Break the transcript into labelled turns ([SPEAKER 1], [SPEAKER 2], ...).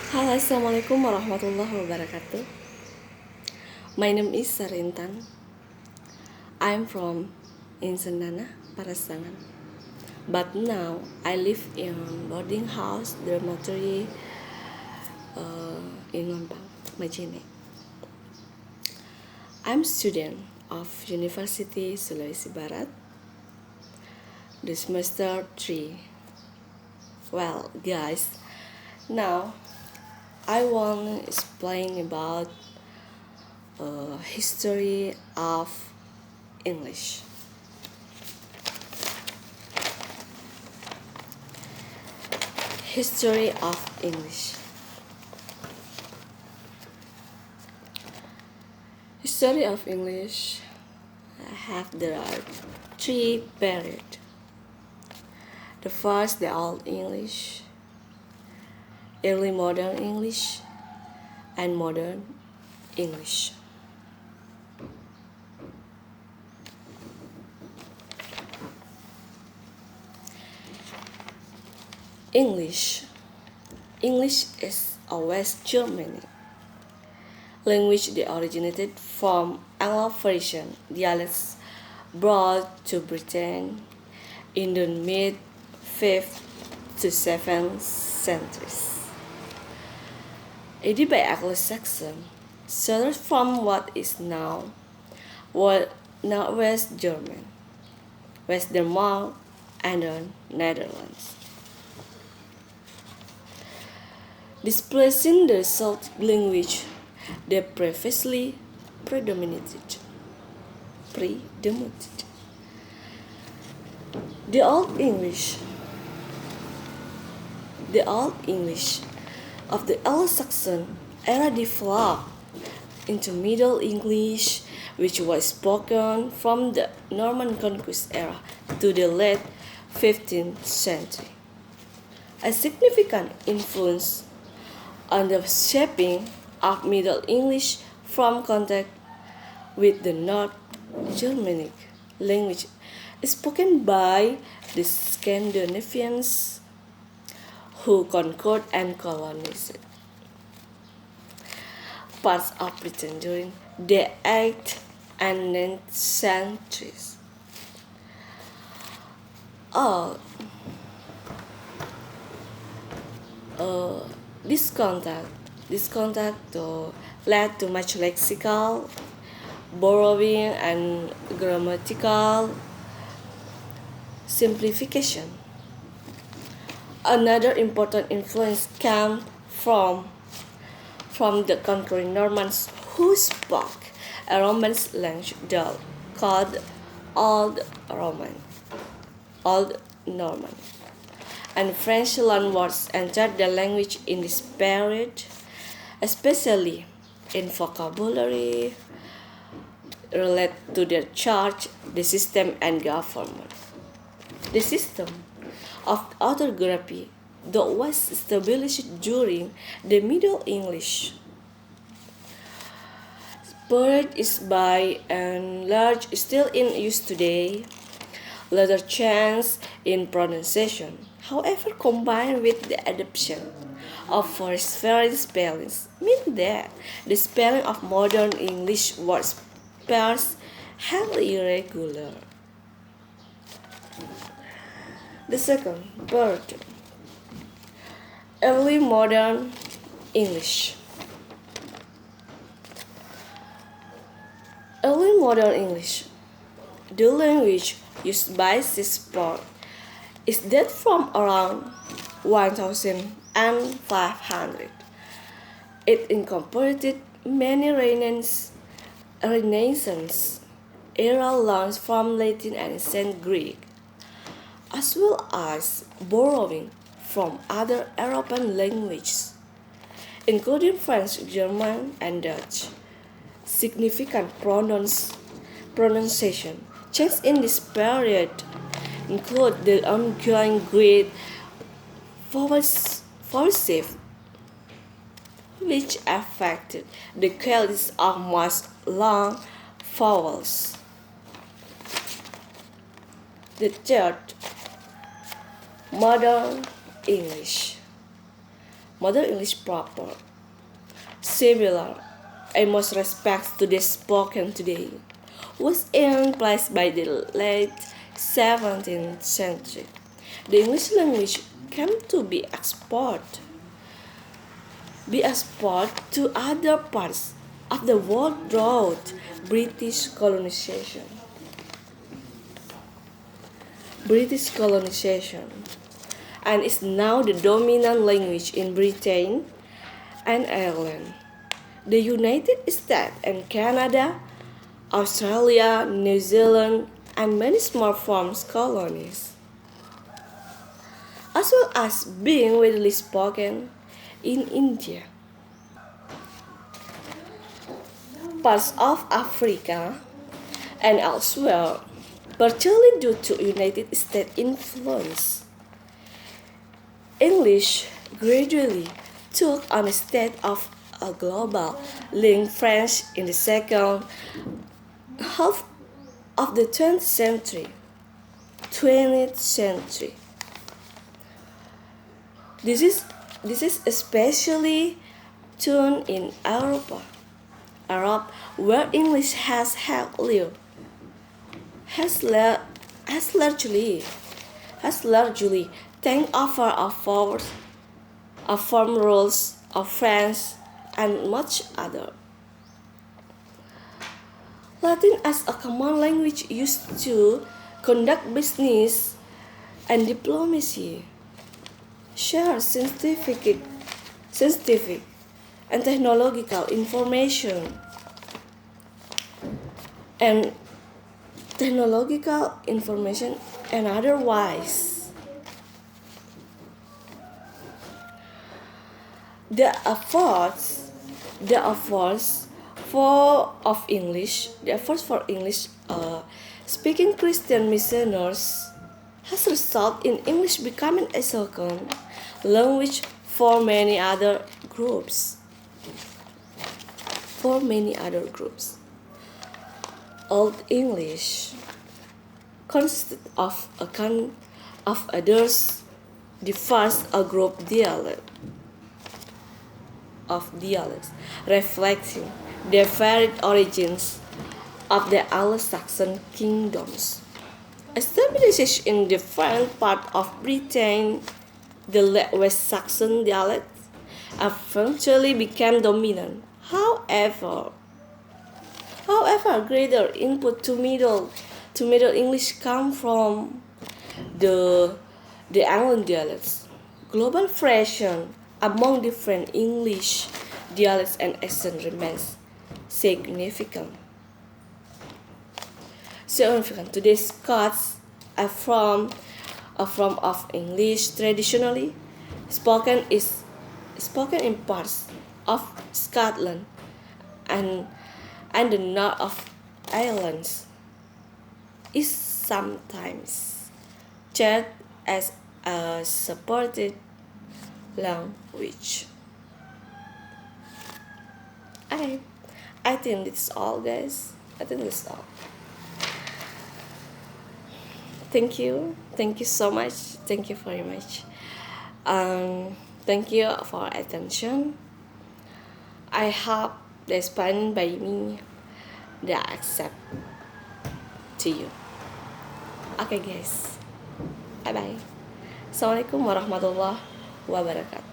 [SPEAKER 1] Halo, assalamualaikum warahmatullahi wabarakatuh. My name is Sarintan. I'm from Insenana, Parasangan. But now I live in boarding house dormitory in Lampang, Majene. I'm student of University Sulawesi Barat, the semester 3. Well, guys, now I want to explain about history of English. History of English. History of English there are three periods. The first, the Old English, early modern English, and modern English. English is a West Germanic language that originated from Anglo-Frisian dialects brought to Britain in the mid-5th to 7th centuries. Aided by Anglo-Saxon settlers from what is now West German, West Denmark, and the Netherlands, displacing the Celtic language that previously predominated. The Old English of the Anglo-Saxon era developed into Middle English, which was spoken from the Norman Conquest era to the late 15th century. A significant influence on the shaping of Middle English from contact with the North Germanic language spoken by the Scandinavians who conquered and colonized parts of Britain during the 8th and 9th centuries. This contact led to much lexical borrowing and grammatical simplification. Another important influence came from the conquering Normans who spoke a Romance language called Old Norman, and French loanwords entered the language in this period, especially in vocabulary related to the church, the system, and government. The system of orthography that was established during the Middle English period is by and large still in use today. Later changes in pronunciation, however, combined with the adoption of foreign spellings, mean that the spelling of modern English words pairs highly irregular. The second part, early modern English. Early modern English, the language used by Shakespeare, is that from around 1500. It incorporated many Renaissance era loans from Latin and ancient Greek, as well as borrowing from other European languages, including French, German, and Dutch. Significant pronunciation changes in this period include the ongoing great forcive, which affected the quality of most long vowels. The third, modern English. Modern English proper, similar in most respects to the spoken today, was in place by the late 17th century. The English language came to be exported to other parts of the world throughout British colonization. British colonization and is now the dominant language in Britain and Ireland, the United States and Canada, Australia, New Zealand, and many small farms colonies, as well as being widely spoken in India. Parts of Africa and elsewhere, partially due to United States influence. English gradually took on a state of a global link French in the second half of the 20th century. 20th century. This is especially true in Europe, where English has largely taken over of form rules of French and much other. Latin as a common language used to conduct business and diplomacy, share scientific and technological information and otherwise. The efforts for English speaking Christian missionaries has resulted in English becoming a second language for many other groups. Old English consisted of others, the first a group dialects reflecting the varied origins of the Anglo-Saxon kingdoms. Established in different parts of Britain, the West Saxon dialect eventually became dominant. However, greater input to Middle English come from the Anglo dialects. Global variation among different English dialects and accents remains significant. Today's Scots are from of English traditionally spoken in parts of Scotland and the north of Ireland. Is sometimes treated as a separate language. I think that's all, guys. I think that's all. Thank you so much. Thank you very much. Thank you for attention. I hope the explained by me they accept to you. Okay, guys. Bye bye. Assalamualaikum warahmatullahi wabarakatuh.